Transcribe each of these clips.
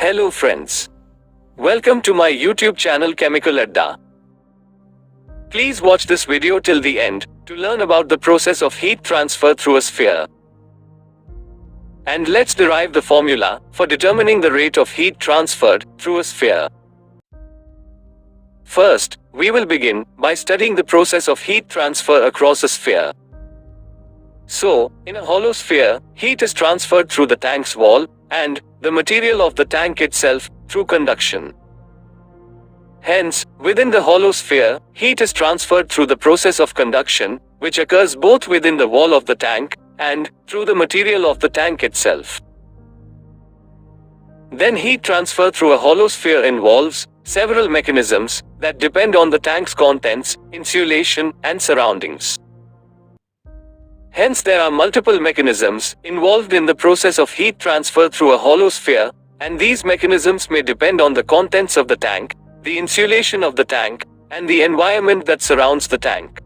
Hello friends. Welcome to my YouTube channel Chemical Adda. Please watch this video till the end to learn about the process of heat transfer through a sphere. And let's derive the formula for determining the rate of heat transferred through a sphere. First, we will begin by studying the process of heat transfer across a sphere. So, in a hollow sphere, heat is transferred through the tank's wall and the material of the tank itself through conduction. Hence, within the hollow sphere, heat is transferred through the process of conduction, which occurs both within the wall of the tank and through the material of the tank itself. Then heat transfer through a hollow sphere involves several mechanisms that depend on the tank's contents, insulation, and surroundings. Hence there are multiple mechanisms involved in the process of heat transfer through a hollow sphere, and these mechanisms may depend on the contents of the tank, the insulation of the tank, and the environment that surrounds the tank.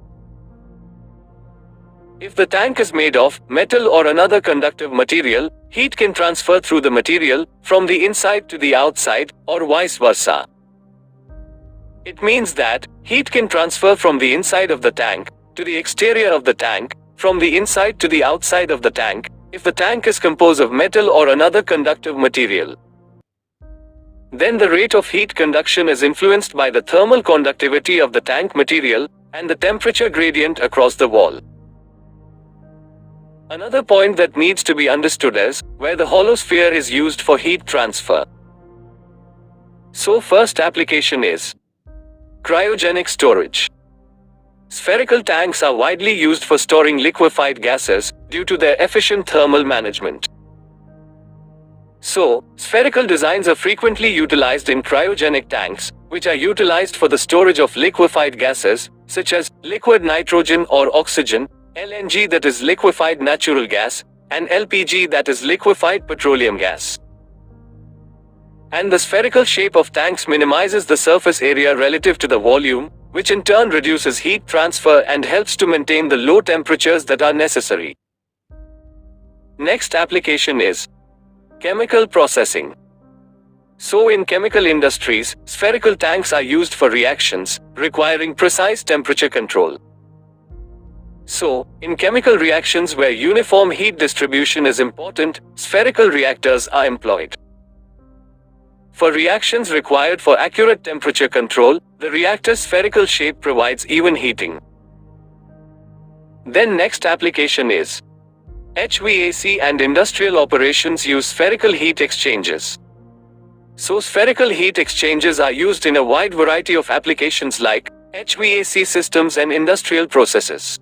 If the tank is made of metal or another conductive material, heat can transfer through the material from the inside to the outside, or vice versa. It means that heat can transfer from the inside of the tank to the exterior of the tank, from the inside to the outside of the tank, if the tank is composed of metal or another conductive material. Then the rate of heat conduction is influenced by the thermal conductivity of the tank material and the temperature gradient across the wall. Another point that needs to be understood is where the hollow sphere is used for heat transfer. So first application is cryogenic storage. Spherical tanks are widely used for storing liquefied gases due to their efficient thermal management. So, spherical designs are frequently utilized in cryogenic tanks, which are utilized for the storage of liquefied gases, such as liquid nitrogen or oxygen, LNG that is liquefied natural gas, and LPG that is liquefied petroleum gas. And the spherical shape of tanks minimizes the surface area relative to the volume, which in turn reduces heat transfer and helps to maintain the low temperatures that are necessary. Next application is chemical processing. So in chemical industries, spherical tanks are used for reactions requiring precise temperature control. So, in chemical reactions where uniform heat distribution is important, spherical reactors are employed. For reactions required for accurate temperature control, the reactor's spherical shape provides even heating. Then next application is HVAC, and industrial operations use spherical heat exchangers. So spherical heat exchangers are used in a wide variety of applications like HVAC systems and industrial processes.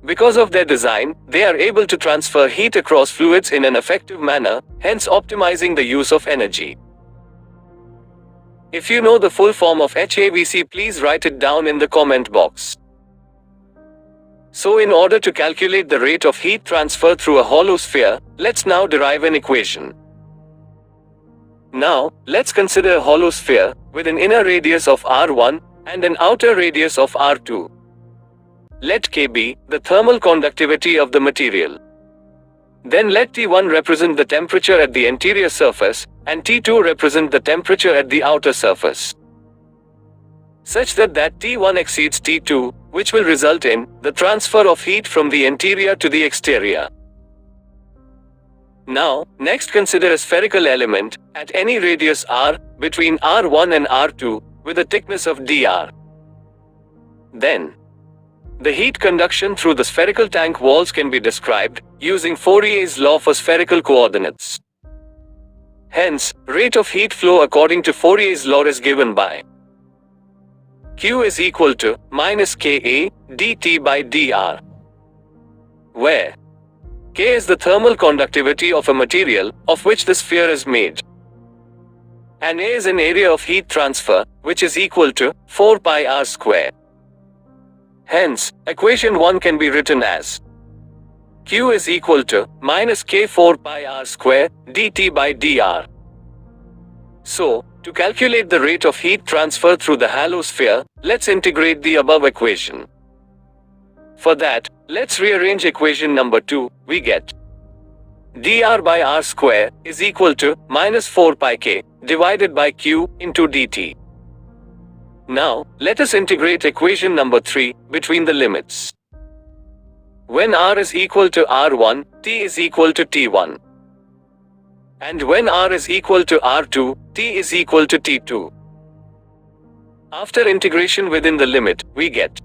Because of their design, they are able to transfer heat across fluids in an effective manner, hence optimizing the use of energy. If you know the full form of HVAC, please write it down in the comment box. So in order to calculate the rate of heat transfer through a hollow sphere, let's now derive an equation. Now, let's consider a hollow sphere with an inner radius of R1 and an outer radius of R2. Let K be the thermal conductivity of the material. Then let T1 represent the temperature at the interior surface, and T2 represent the temperature at the outer surface. Such that T1 exceeds T2, which will result in the transfer of heat from the interior to the exterior. Now, next consider a spherical element at any radius r between R1 and R2 with a thickness of dr. Then, the heat conduction through the spherical tank walls can be described using Fourier's law for spherical coordinates. Hence, rate of heat flow according to Fourier's law is given by Q is equal to minus Ka dt by dr, where K is the thermal conductivity of a material of which the sphere is made, and A is an area of heat transfer, which is equal to 4 pi r square. Hence, equation 1 can be written as Q is equal to minus K 4 pi r square dt by dr. So, to calculate the rate of heat transfer through the hollow sphere, let's integrate the above equation. For that, let's rearrange equation number 2, we get dr by r square is equal to minus 4 pi k divided by q into dt. Now, let us integrate equation number 3 between the limits. When r is equal to r1, t is equal to t1. And when r is equal to r2, t is equal to t2. After integration within the limit, we get.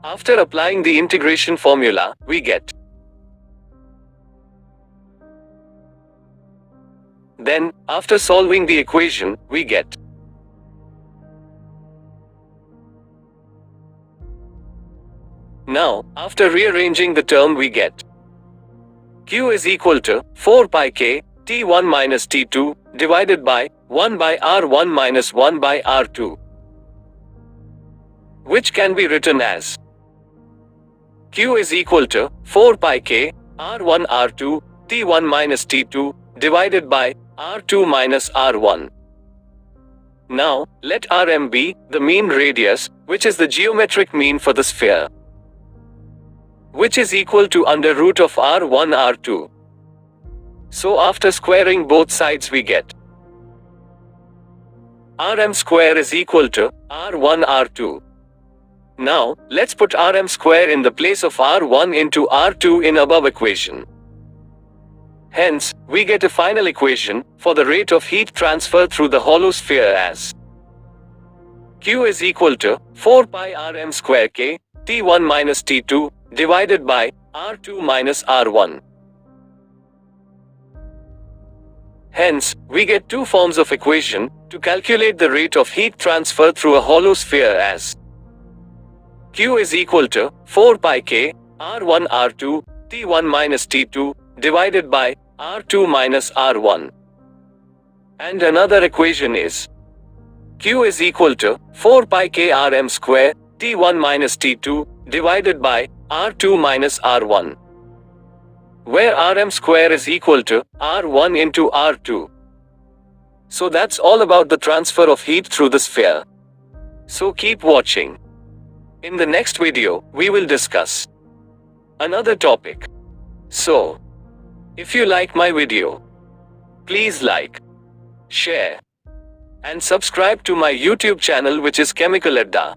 After applying the integration formula, we get. Then, after solving the equation, we get. Now, after rearranging the term, we get. Q is equal to 4 pi k t1 minus t2 divided by 1 by r1 minus 1 by r2, which can be written as Q is equal to 4 pi k r1 r2 t1 minus t2 divided by r2 minus r1. Now, let Rm be the mean radius, which is the geometric mean for the sphere, which is equal to under root of r1 r2. So after squaring both sides, we get Rm square is equal to r1 r2. Now, let's put Rm square in the place of r1 into r2 in above equation. Hence, we get a final equation for the rate of heat transfer through the hollow sphere as Q is equal to 4 pi Rm square k t1 minus t2 divided by r2 minus r1. Hence, we get two forms of equation to calculate the rate of heat transfer through a hollow sphere as Q is equal to 4 pi k r1 r2 t1 minus t2 divided by r2 minus r1. And another equation is Q is equal to 4 pi k Rm square t1 minus t2 divided by r2 minus r1, where Rm square is equal to r1 into r2. So that's all about the transfer of heat through the sphere. So keep watching. In the next video, we will discuss another topic. So, if you like my video, please like, share, and subscribe to my YouTube channel, which is Chemical Adda.